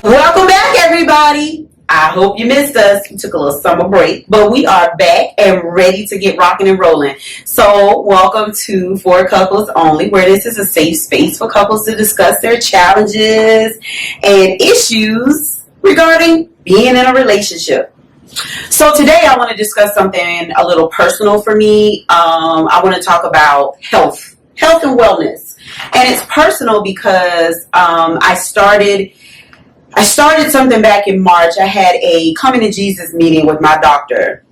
Welcome back, everybody. I hope you missed us. We took a little summer break, but we are back and ready to get rocking and rolling. So, welcome to For Couples Only, where this is a safe space for couples to discuss their challenges and issues regarding being in a relationship. So, today I want to discuss something a little personal for me. I want to talk about health and wellness. And it's personal because I started something back in March. I had a coming to Jesus meeting with my doctor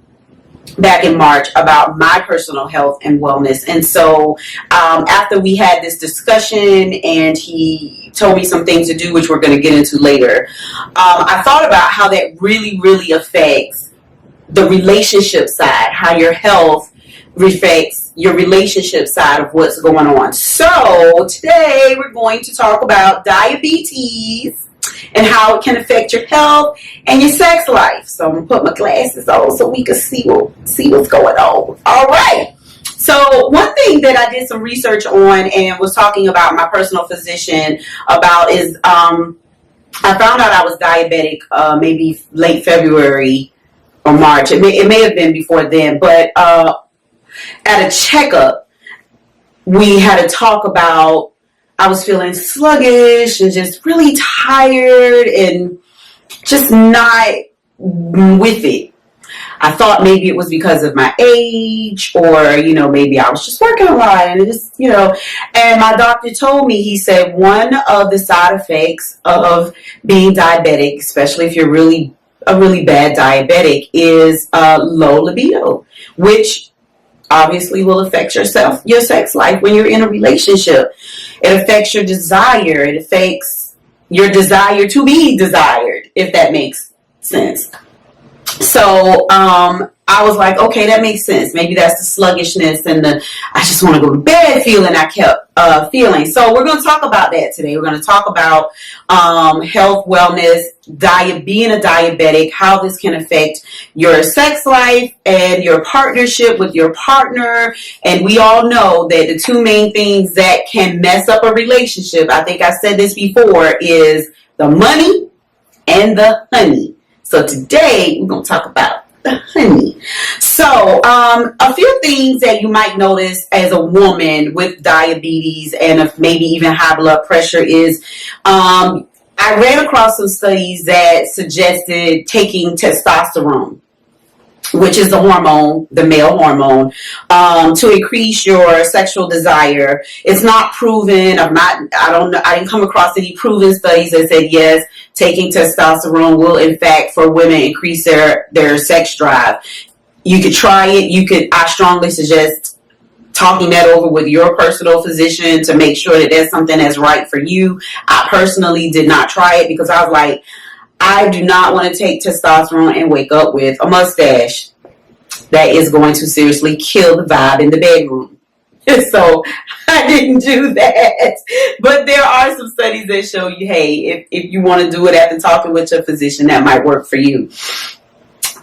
back in March about my personal health and wellness. And so after we had this discussion and he told me some things to do, which we're going to get into later, I thought about how that really, really affects the relationship side, how your health affects your relationship side of what's going on. So today we're going to talk about diabetes and how it can affect your health and your sex life. So I'm gonna put my glasses on so we can see what's going on. All right. So one thing that I did some research on and was talking about my personal physician about is I found out I was diabetic maybe late February or March. It may have been before then, but at a checkup we had to talk about I was feeling sluggish and just really tired and just not with it. I thought maybe it was because of my age or, maybe I was just working a lot and and my doctor told me, he said, one of the side effects of being diabetic, especially if you're a really bad diabetic, is low libido, which obviously will affect your sex life when you're in a relationship. It affects your desire. It affects your desire to be desired, if that makes sense. So I was like, okay, that makes sense. Maybe that's the sluggishness and I just want to go to bed feeling I kept feeling. So we're going to talk about that today. We're going to talk about health, wellness, being a diabetic, how this can affect your sex life and your partnership with your partner. And we all know that the two main things that can mess up a relationship, I think I said this before, is the money and the honey. So today we're going to talk about the honey. So a few things that you might notice as a woman with diabetes and maybe even high blood pressure is I ran across some studies that suggested taking testosterone, which is the hormone, the male hormone, to increase your sexual desire. It's not proven. I didn't come across any proven studies that said yes, taking testosterone will in fact for women increase their sex drive. You could try it. I strongly suggest talking that over with your personal physician to make sure that that's something that's right for you. I personally did not try it because I was like, I do not want to take testosterone and wake up with a mustache that is going to seriously kill the vibe in the bedroom. So I didn't do that. But there are some studies that show you, hey, if you want to do it after talking with your physician, that might work for you.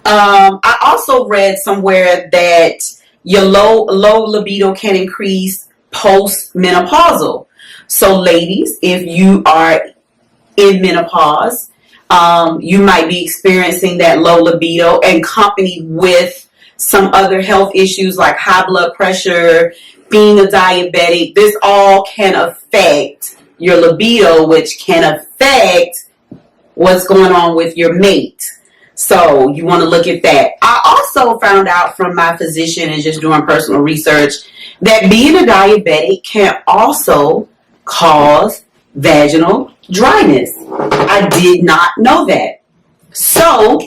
I also read somewhere that your low libido can increase post-menopausal. So ladies, if you are in menopause, you might be experiencing that low libido and accompanied with some other health issues like high blood pressure, being a diabetic. This all can affect your libido, which can affect what's going on with your mate. So you want to look at that. I also found out from my physician and just doing personal research that being a diabetic can also cause vaginal dryness. I did not know that. So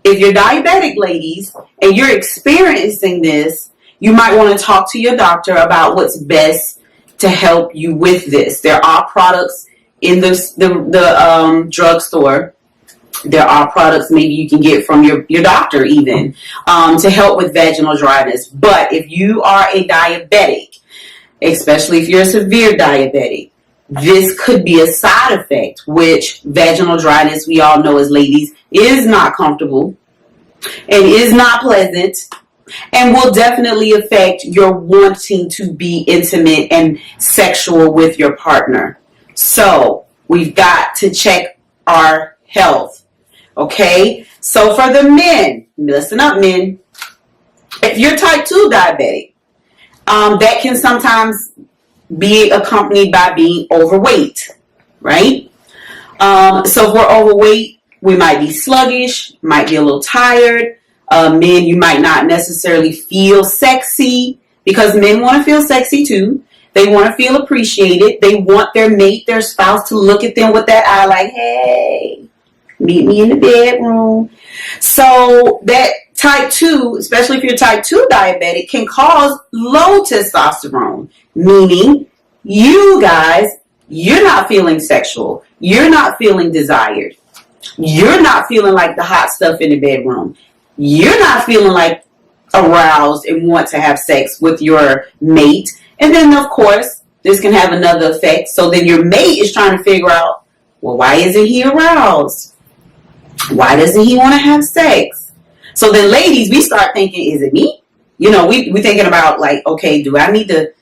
if you're diabetic, ladies, and you're experiencing this, you might want to talk to your doctor about what's best to help you with this. There are products in the drugstore. There are products maybe you can get from your doctor even to help with vaginal dryness. But if you are a diabetic, especially if you're a severe diabetic, this could be a side effect, which vaginal dryness, we all know as ladies, is not comfortable and is not pleasant and will definitely affect your wanting to be intimate and sexual with your partner. So we've got to check our health. Okay, so for the men, listen up, men. If you're type 2 diabetic, that can sometimes be accompanied by being overweight, right? So if we're overweight, we might be sluggish, might be a little tired. Men, you might not necessarily feel sexy, because men want to feel sexy too. They want to feel appreciated. They want their mate, their spouse, to look at them with that eye like, hey, meet me in the bedroom. So that type 2, especially if you're type 2 diabetic, can cause low testosterone, meaning you guys, you're not feeling sexual. You're not feeling desired. You're not feeling like the hot stuff in the bedroom. You're not feeling like aroused and want to have sex with your mate. And then, of course, this can have another effect. So then your mate is trying to figure out, well, why isn't he aroused? Why doesn't he want to have sex? So then, ladies, we start thinking, is it me? You know, we thinking about like, okay, do I need to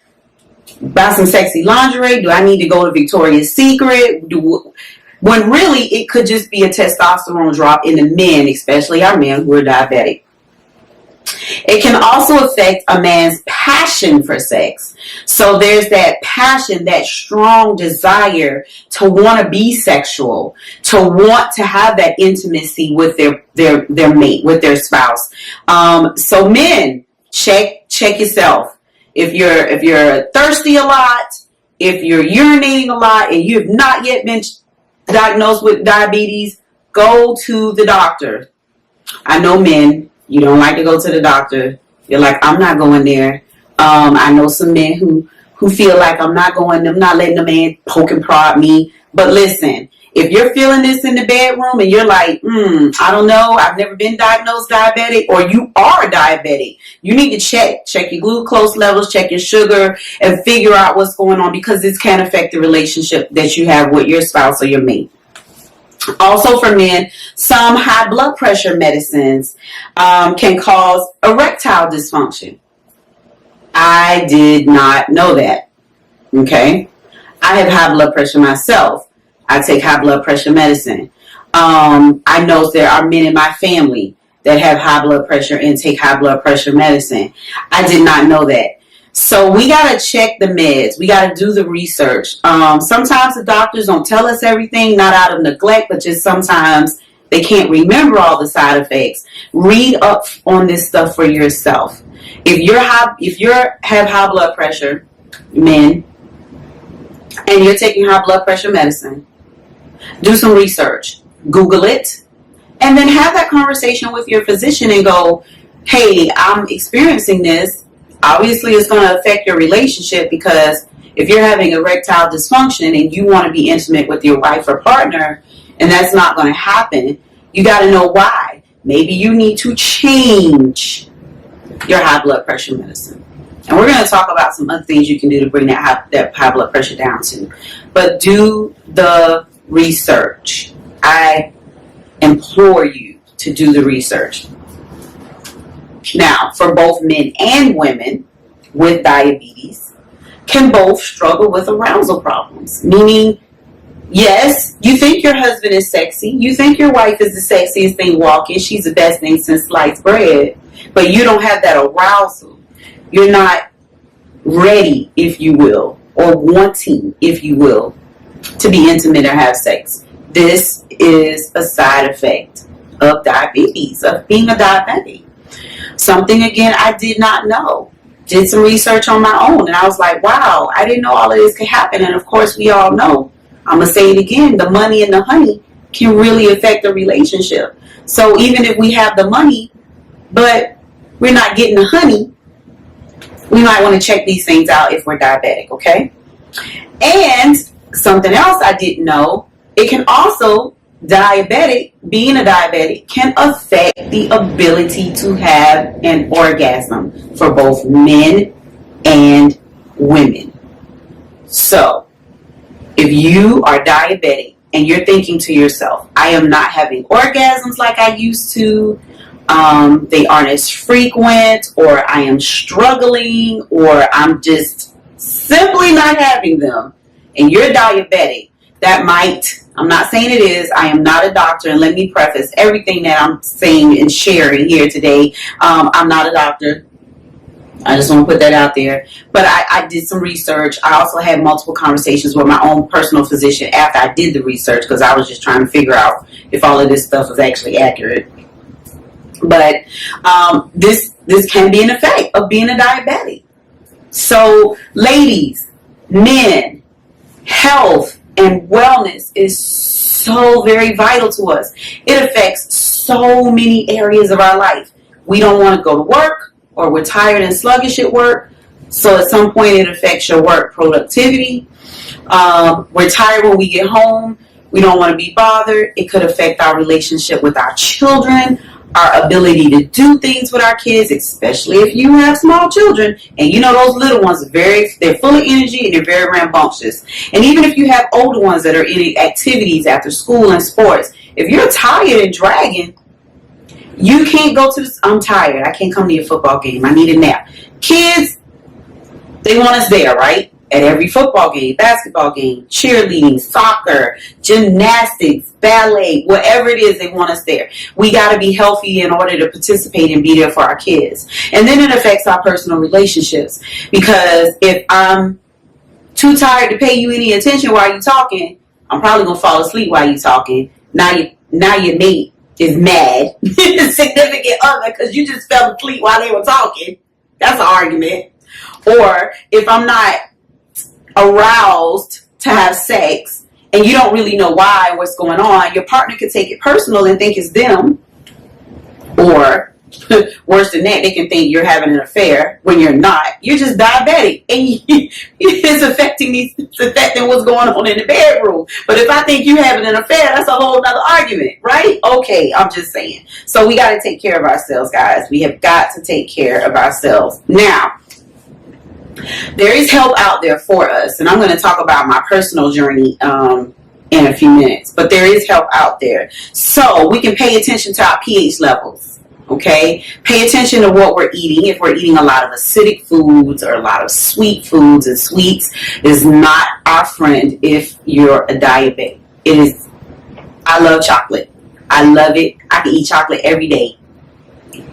buy some sexy lingerie? Do I need to go to Victoria's Secret? When really it could just be a testosterone drop in the men, especially our men who are diabetic. It can also affect a man's passion for sex. So there's that passion, that strong desire to want to be sexual, to want to have that intimacy with their mate, with their spouse. So men, check yourself. If you're thirsty a lot, if you're urinating a lot, and you have not yet been diagnosed with diabetes, go to the doctor. I know men, you don't like to go to the doctor. You're like, I'm not going there. I know some men who feel like I'm not letting the man poke and prod me. But listen, if you're feeling this in the bedroom and you're like, I don't know, I've never been diagnosed diabetic, or you are diabetic, you need to check your glucose levels, check your sugar, and figure out what's going on, because this can affect the relationship that you have with your spouse or your mate. Also for men, some high blood pressure medicines can cause erectile dysfunction. I did not know that. Okay. I have high blood pressure myself. I take high blood pressure medicine. I know there are men in my family that have high blood pressure and take high blood pressure medicine. I did not know that. So we got to check the meds. We got to do the research. Sometimes the doctors don't tell us everything, not out of neglect, but just sometimes they can't remember all the side effects. Read up on this stuff for yourself. If you have high blood pressure, men, and you're taking high blood pressure medicine, do some research. Google it. And then have that conversation with your physician and go, hey, I'm experiencing this. Obviously, it's going to affect your relationship, because if you're having erectile dysfunction and you want to be intimate with your wife or partner, and that's not going to happen, you got to know why. Maybe you need to change your high blood pressure medicine. And we're going to talk about some other things you can do to bring that high blood pressure down too. But do the research. I implore you to do the research. Now, for both men and women with diabetes, can both struggle with arousal problems. Meaning, yes, you think your husband is sexy. You think your wife is the sexiest thing walking. She's the best thing since sliced bread. But you don't have that arousal. You're not ready, if you will, or wanting, if you will, to be intimate or have sex. This is a side effect of diabetes, of being a diabetic. Something, again, I did not know. Did some research on my own, and I was like, wow, I didn't know all of this could happen. And of course, we all know, I'm going to say it again, the money and the honey can really affect the relationship. So even if we have the money, but we're not getting the honey, we might want to check these things out if we're diabetic, okay? And something else I didn't know, it can also, being a diabetic can affect the ability to have an orgasm for both men and women. So, if you are diabetic and you're thinking to yourself, I am not having orgasms like I used to, they aren't as frequent, or I am struggling, or I'm just simply not having them, and you're diabetic, that might I'm not saying it is. I am not a doctor. And let me preface everything that I'm saying and sharing here today. I'm not a doctor. I just want to put that out there. But I did some research. I also had multiple conversations with my own personal physician after I did the research, because I was just trying to figure out if all of this stuff was actually accurate. But this can be an effect of being a diabetic. So, ladies, men, health and wellness is so very vital to us. It affects so many areas of our life. We don't want to go to work, or we're tired and sluggish at work. So at some point it affects your work productivity. We're tired when we get home. We don't want to be bothered. It could affect our relationship with our children, our ability to do things with our kids, especially if you have small children. And you know those little ones, they're full of energy and they're very rambunctious. And even if you have older ones that are in activities after school and sports, if you're tired and dragging, you can't go to I'm tired. I can't come to your football game. I need a nap. Kids, they want us there, right? At every football game, basketball game, cheerleading, soccer, gymnastics, ballet, whatever it is, they want us there. We got to be healthy in order to participate and be there for our kids. And then it affects our personal relationships, because if I'm too tired to pay you any attention while you're talking, I'm probably going to fall asleep while you're talking. Now your mate is mad, significant other, because you just fell asleep while they were talking. That's an argument. Or if I'm not aroused to have sex and you don't really know why, what's going on, your partner could take it personal and think it's them. Or worse than that, they can think you're having an affair when you're not. You're just diabetic, and it's affecting what's going on in the bedroom. But if I think you're having an affair, that's a whole other argument, right? Okay, I'm just saying. So we got to take care of ourselves, guys. We have got to take care of ourselves. Now, there is help out there for us, and I'm going to talk about my personal journey in a few minutes. But there is help out there, so we can pay attention to our pH levels. Okay, pay attention to what we're eating. If we're eating a lot of acidic foods or a lot of sweet foods, and sweets is not our friend if you're a diabetic. It is. I love chocolate. I love it. I can eat chocolate every day,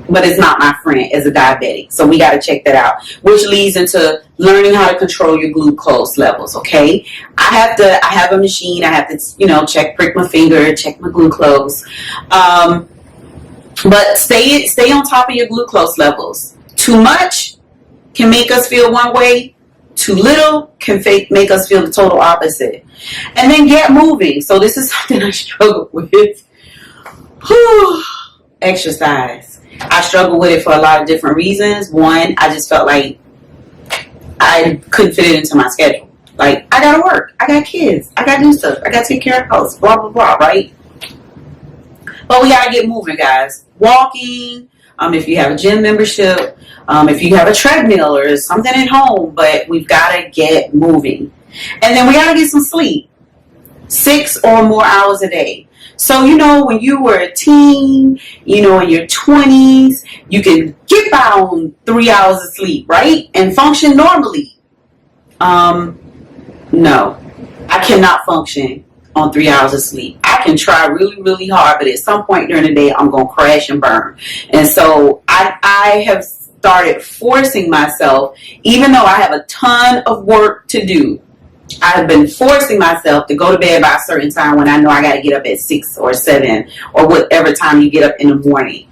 but it's not my friend as a diabetic. So we got to check that out, which leads into learning how to control your glucose levels. Okay, I have a machine. I have to, prick my finger, check my glucose. But stay on top of your glucose levels. Too much can make us feel one way. Too little can make us feel the total opposite. And then get moving. So this is something I struggle with. Exercise. I struggle with it for a lot of different reasons. One, I just felt like I couldn't fit it into my schedule. Like, I gotta work. I got kids. I gotta do stuff. I gotta take care of the house. Blah, blah, blah, right? But we gotta get moving, guys. Walking, if you have a gym membership, if you have a treadmill or something at home, but we've gotta get moving. And then we gotta get some sleep. 6 or more hours a day. So, when you were a teen, in your 20s, you can get by on 3 hours of sleep, right? And function normally. No, I cannot function on 3 hours of sleep. I can try really, really hard, but at some point during the day, I'm going to crash and burn. And so I have started forcing myself, even though I have a ton of work to do, I have been forcing myself to go to bed by a certain time when I know I got to get up at 6 or 7 or whatever time you get up in the morning.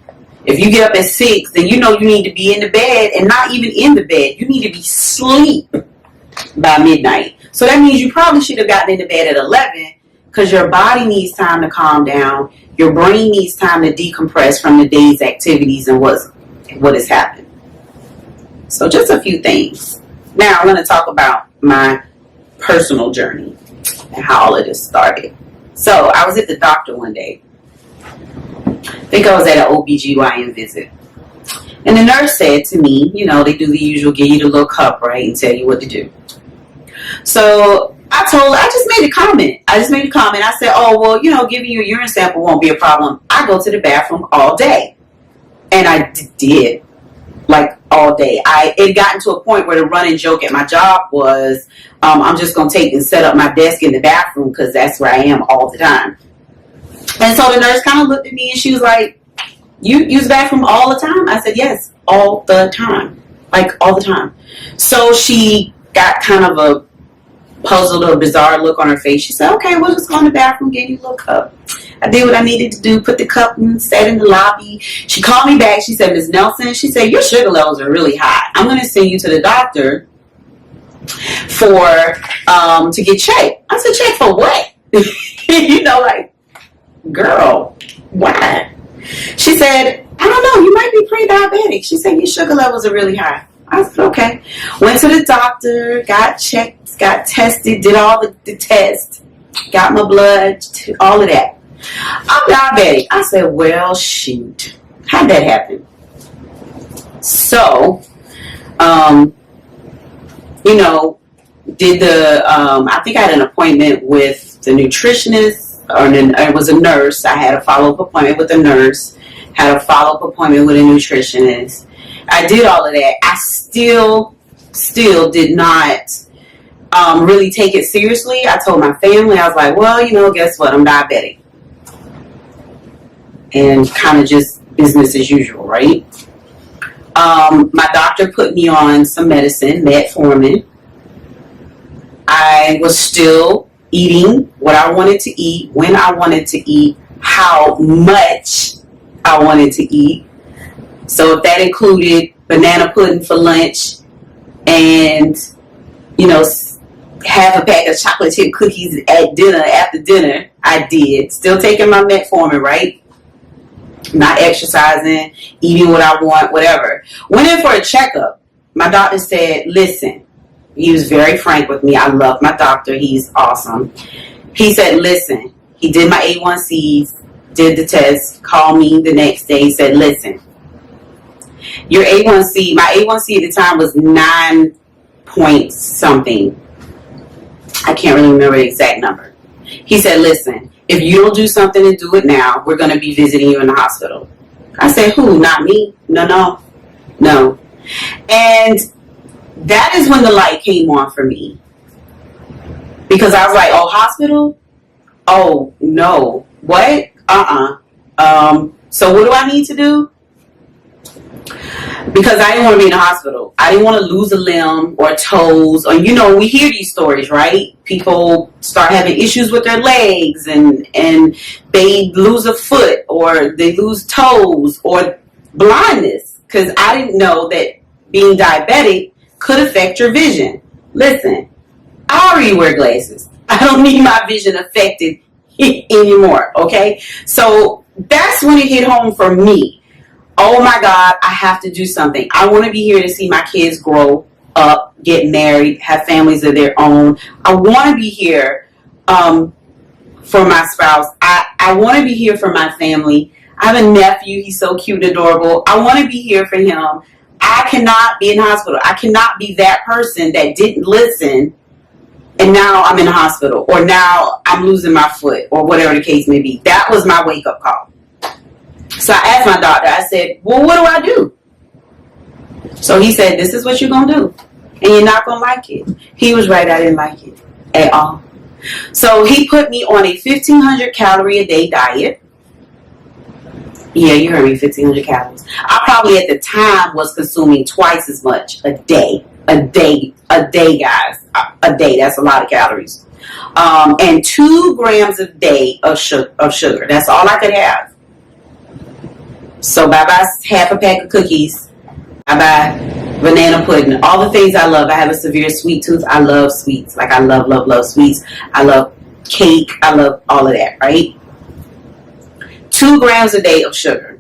If you get up at 6, then you need to be in the bed, and not even in the bed. You need to be asleep by midnight. So that means you probably should have gotten into bed at 11, because your body needs time to calm down. Your brain needs time to decompress from the day's activities and what has happened. So just a few things. Now I'm going to talk about my personal journey and how all of this started. So I was at the doctor one day. I think I was at an OBGYN visit. And the nurse said to me, they do the usual, give you the little cup, right, and tell you what to do. So I just made a comment. I said, oh, well, giving you a urine sample won't be a problem. I go to the bathroom all day. And I did, like all day. It gotten to a point where the running joke at my job was, I'm just gonna take and set up my desk in the bathroom because that's where I am all the time. And so the nurse kind of looked at me and she was like, "You use the bathroom all the time?" I said, "Yes, all the time, like all the time." So she got kind of a puzzled or bizarre look on her face. She said, "Okay, we'll just go in the bathroom, gave you a little cup." I did what I needed to do, put the cup and sat in the lobby. She called me back. She said, "Ms. Nelson," she said, "your sugar levels are really high. I'm going to send you to the doctor for to get checked." I said, "Check for what?" Like, girl, why? She said, "I don't know, you might be pre-diabetic." She said, "Your sugar levels are really high." I said, "Okay." Went to the doctor, got checked, got tested, did all the tests, got my blood, all of that. I'm diabetic. I said, "Well, shoot. How'd that happen?" So, did I think I had an appointment with the nutritionist, or it was a nurse. I had a follow-up appointment with a nurse, had a follow-up appointment with a nutritionist. I did all of that. I still did not really take it seriously. I told my family, I was like, "Well, guess what? I'm diabetic." And kind of just business as usual, right? My doctor put me on some medicine, metformin. I was still eating what I wanted to eat, when I wanted to eat, how much I wanted to eat. So if that included banana pudding for lunch and, half a pack of chocolate chip cookies at dinner, after dinner, I did. Still taking my metformin, right? Not exercising, eating what I want, whatever. Went in for a checkup. My doctor said, "Listen," he was very frank with me. I love my doctor. He's awesome. He said, "Listen," he did my A1Cs, did the test, called me the next day, said, "Listen, your A1C," my A1C at the time was 9 point something. I can't really remember the exact number. He said, "Listen, if you don't do something and do it now, we're going to be visiting you in the hospital." I said, "Who? Not me? No. And that is when the light came on for me. Because I was like, "Oh, hospital? Oh, no. What? So what do I need to do?" Because I didn't want to be in the hospital. I didn't want to lose a limb or toes. Or, we hear these stories, right? People start having issues with their legs and they lose a foot or they lose toes or blindness. Because I didn't know that being diabetic could affect your vision. Listen, I already wear glasses. I don't need my vision affected anymore, okay? So that's when it hit home for me. Oh my God, I have to do something. I want to be here to see my kids grow up, get married, have families of their own. I want to be here for my spouse. I want to be here for my family. I have a nephew. He's so cute and adorable. I want to be here for him. I cannot be in the hospital. I cannot be that person that didn't listen and now I'm in the hospital, or now I'm losing my foot, or whatever the case may be. That was my wake-up call. So I asked my doctor, I said, "Well, what do I do?" So he said, "This is what you're going to do. And you're not going to like it." He was right. I didn't like it at all. So he put me on a 1,500 calorie a day diet. Yeah, you heard me, 1,500 calories. I probably at the time was consuming twice as much a day. A day, guys. A day. That's a lot of calories. And 2 grams a day of sugar. That's all I could have. So bye-bye half a pack of cookies. Bye-bye banana pudding. All the things I love. I have a severe sweet tooth. I love sweets. Like I love, love, love sweets. I love cake. I love all of that, right? 2 grams a day of sugar.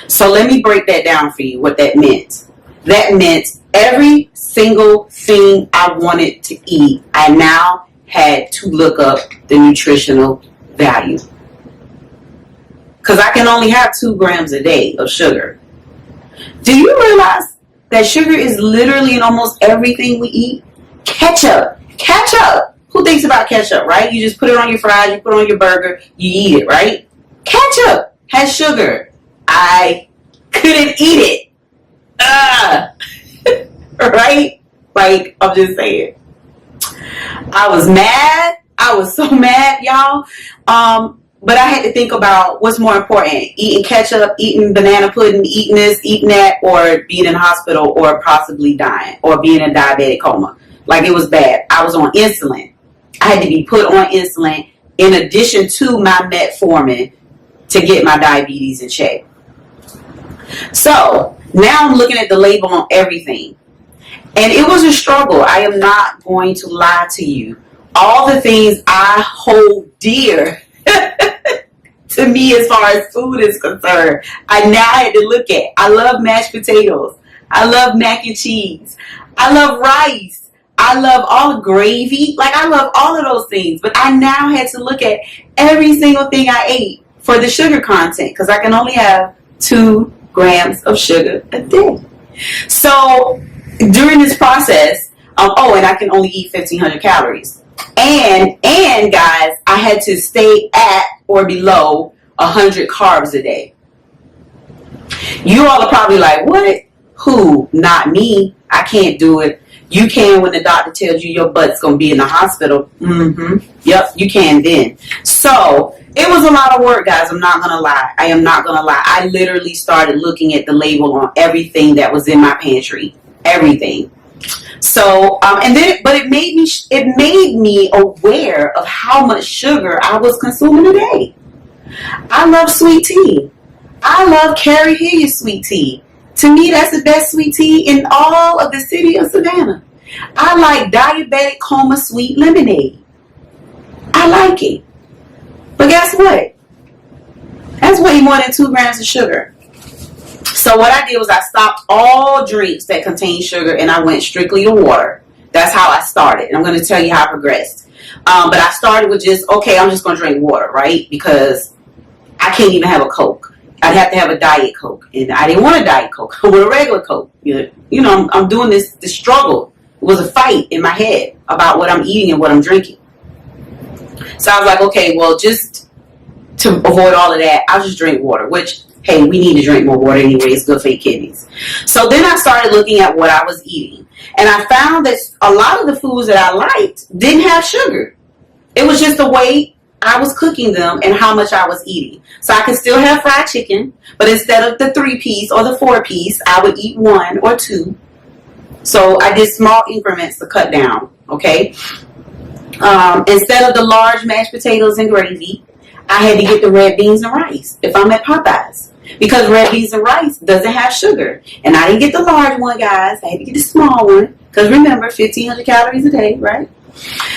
So let me break that down for you, what that meant. That meant every single thing I wanted to eat, I now had to look up the nutritional value. Because I can only have 2 grams a day of sugar. Do you realize that sugar is literally in almost everything we eat? Ketchup. Who thinks about ketchup, right? You just put it on your fries, you put it on your burger, you eat it, right? Ketchup has sugar. I couldn't eat it. Right? Like, I'm just saying. I was mad. I was so mad, y'all. But I had to think about what's more important: eating ketchup, eating banana pudding, eating this, eating that, or being in the hospital, or possibly dying, or being in a diabetic coma. Like, it was bad. I was on insulin. I had to be put on insulin in addition to my metformin to get my diabetes in check. So now I'm looking at the label on everything. And it was a struggle. I am not going to lie to you. All the things I hold dear to me as far as food is concerned, I now had to look at. I love mashed potatoes. I love mac and cheese. I love rice. I love all the gravy. Like, I love all of those things. But I now had to look at every single thing I ate for the sugar content, because I can only have 2 grams of sugar a day. So during this process, and I can only eat 1,500 calories. And guys, I had to stay at or below 100 carbs a day. You all are probably like, what? Who? Not me. I can't do it. You can when the doctor tells you your butt's going to be in the hospital. Yep, you can then. So it was a lot of work, guys. I'm not going to lie. I am not going to lie. I literally started looking at the label on everything that was in my pantry. Everything. So, but it made me aware of how much sugar I was consuming a day. I love sweet tea. I love Carrie Hilliard sweet tea. To me, that's the best sweet tea in all of the city of Savannah. I like diabetic coma sweet lemonade. I like it. But guess what? That's way more than 2 grams of sugar. So what I did was I stopped all drinks that contain sugar and I went strictly to water. That's how I started. And I'm going to tell you how I progressed. But I started with I'm just going to drink water, right? Because I can't even have a Coke. I'd have to have a Diet Coke. And I didn't want a Diet Coke. I want a regular Coke. You know, I'm doing this struggle. It was a fight in my head about what I'm eating and what I'm drinking. So I was like, okay, well, just to avoid all of that, I'll just drink water, which, hey, we need to drink more water anyway. It's good for your kidneys. So then I started looking at what I was eating. And I found that a lot of the foods that I liked didn't have sugar. It was just the way I was cooking them and how much I was eating. So I could still have fried chicken, but instead of the 3-piece or the 4-piece, I would eat 1 or 2. So I did small increments to cut down, okay? Instead of the large mashed potatoes and gravy, I had to get the red beans and rice if I'm at Popeyes. Because red beans and rice doesn't have sugar. And I didn't get the large one, guys. I had to get the small one. Because remember, 1,500 calories a day, right?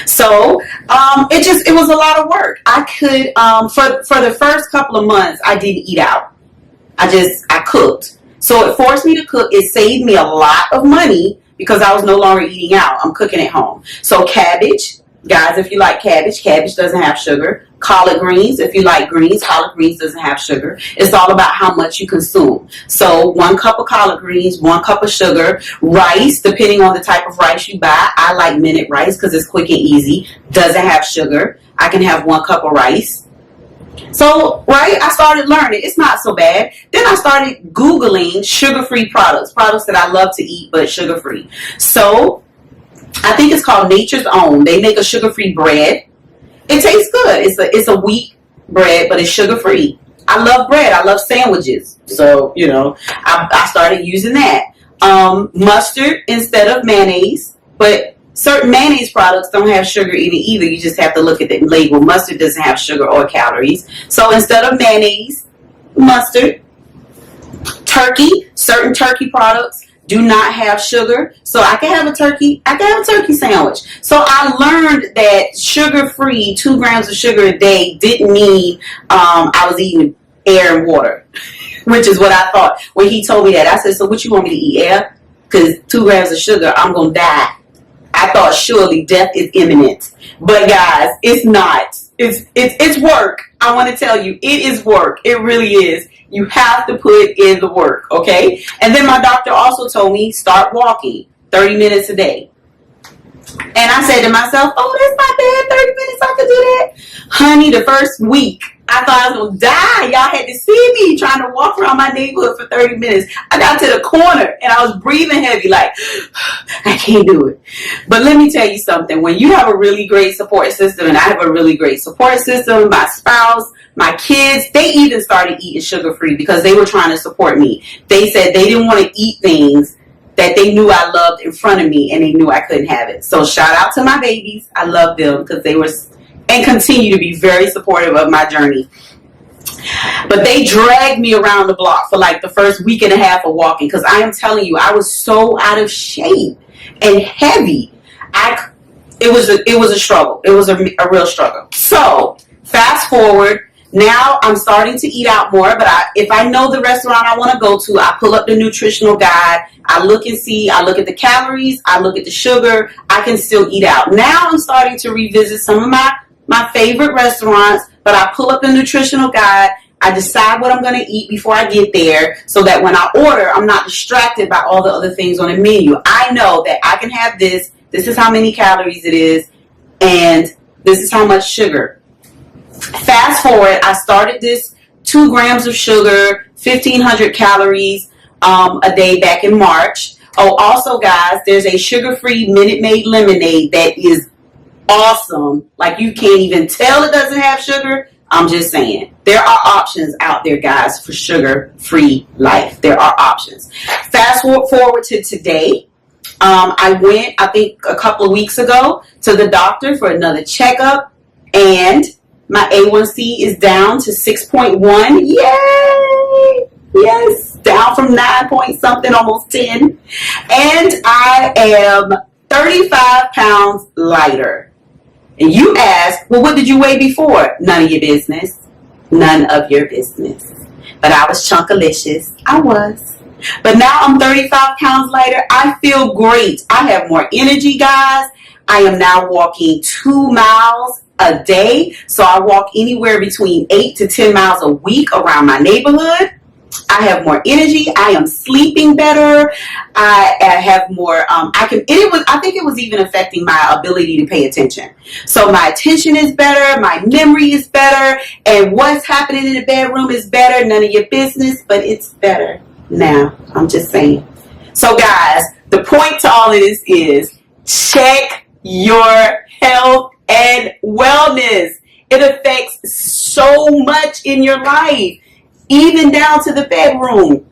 So it was a lot of work. I could for the first couple of months I didn't eat out. I cooked. So it forced me to cook. It saved me a lot of money because I was no longer eating out. I'm cooking at home. So cabbage, guys, if you like cabbage doesn't have sugar. Collard greens, if you like greens, collard greens doesn't have sugar. It's all about how much you consume. So 1 cup of collard greens, 1 cup of sugar. Rice, depending on the type of rice you buy. I like minute rice because it's quick and easy. Doesn't have sugar. I can have 1 cup of rice. So, right, I started learning. It's not so bad. Then I started Googling sugar-free products that I love to eat, but sugar-free. So, I think it's called Nature's Own. They make a sugar-free bread. It tastes good. It's a wheat bread, but it's sugar-free. I love bread. I love sandwiches. So, I started using that. Mustard instead of mayonnaise, but certain mayonnaise products don't have sugar in it either. You just have to look at the label. Mustard doesn't have sugar or calories. So instead of mayonnaise, mustard. Turkey, certain turkey products do not have sugar. So I can have a turkey sandwich. So I learned that sugar-free, 2 grams of sugar a day didn't mean I was eating air and water, which is what I thought. When he told me that, I said, so what you want me to eat, air? Because 2 grams of sugar, I'm going to die. I thought surely death is imminent. But guys, it's not. It's work. I want to tell you, it is work. It really is. You have to put in the work, okay? And then my doctor also told me, start walking 30 minutes a day. And I said to myself, oh, that's not bad, 30 minutes, I could do that. Honey, the first week, I thought I was going to die. Y'all had to see me trying to walk around my neighborhood for 30 minutes. I got to the corner and I was breathing heavy like, I can't do it. But let me tell you something. When you have a really great support system, and I have a really great support system, my spouse, my kids, they even started eating sugar-free because they were trying to support me. They said they didn't want to eat things that they knew I loved in front of me and they knew I couldn't have it. So shout out to my babies. I love them because they were and continue to be very supportive of my journey. But they dragged me around the block for like the first week and a half of walking because I am telling you, I was so out of shape and heavy. It was a struggle. It was a real struggle. So fast forward. Now I'm starting to eat out more, but if I know the restaurant I want to go to, I pull up the nutritional guide. I look and see. I look at the calories. I look at the sugar. I can still eat out. Now I'm starting to revisit some of my favorite restaurants, but I pull up the nutritional guide. I decide what I'm going to eat before I get there so that when I order, I'm not distracted by all the other things on the menu. I know that I can have this. This is how many calories it is, and this is how much sugar. Fast forward, I started this 2 grams of sugar, 1,500 calories a day back in March. Oh, also, guys, there's a sugar-free Minute Maid lemonade that is awesome. Like, you can't even tell it doesn't have sugar. I'm just saying. There are options out there, guys, for sugar-free life. There are options. Fast forward to today. I went, I think, a couple of weeks ago to the doctor for another checkup, and my A1C is down to 6.1. Yay! Yes, down from 9 point something, almost 10. And I am 35 pounds lighter. And you ask, well, what did you weigh before? None of your business. None of your business. But I was chunkalicious. I was. But now I'm 35 pounds lighter. I feel great. I have more energy, guys. I am now walking 2 miles a day. So I walk anywhere between 8 to 10 miles a week around my neighborhood. I have more energy. I am sleeping better. I have more. I think it was even affecting my ability to pay attention. So my attention is better. My memory is better. And what's happening in the bedroom is better. None of your business, but it's better now. I'm just saying. So guys, the point to all of this is check your health and wellness. It affects so much in your life, even down to the bedroom.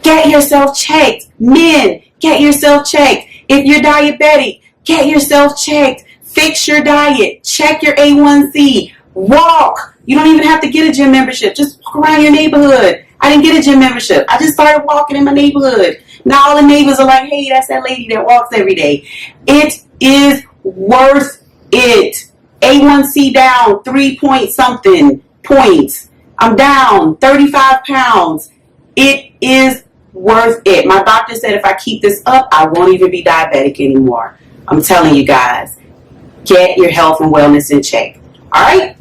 Get yourself checked. Men, get yourself checked. If you're diabetic, get yourself checked. Fix your diet. Check your A1C. Walk. You don't even have to get a gym membership. Just walk around your neighborhood. I didn't get a gym membership. I just started walking in my neighborhood. Now all the neighbors are like, hey, that's that lady that walks every day. It is worth it. A1C down 3 point something points. I'm down 35 pounds. It is worth it. My doctor said if I keep this up, I won't even be diabetic anymore. I'm telling you guys, get your health and wellness in check. All right?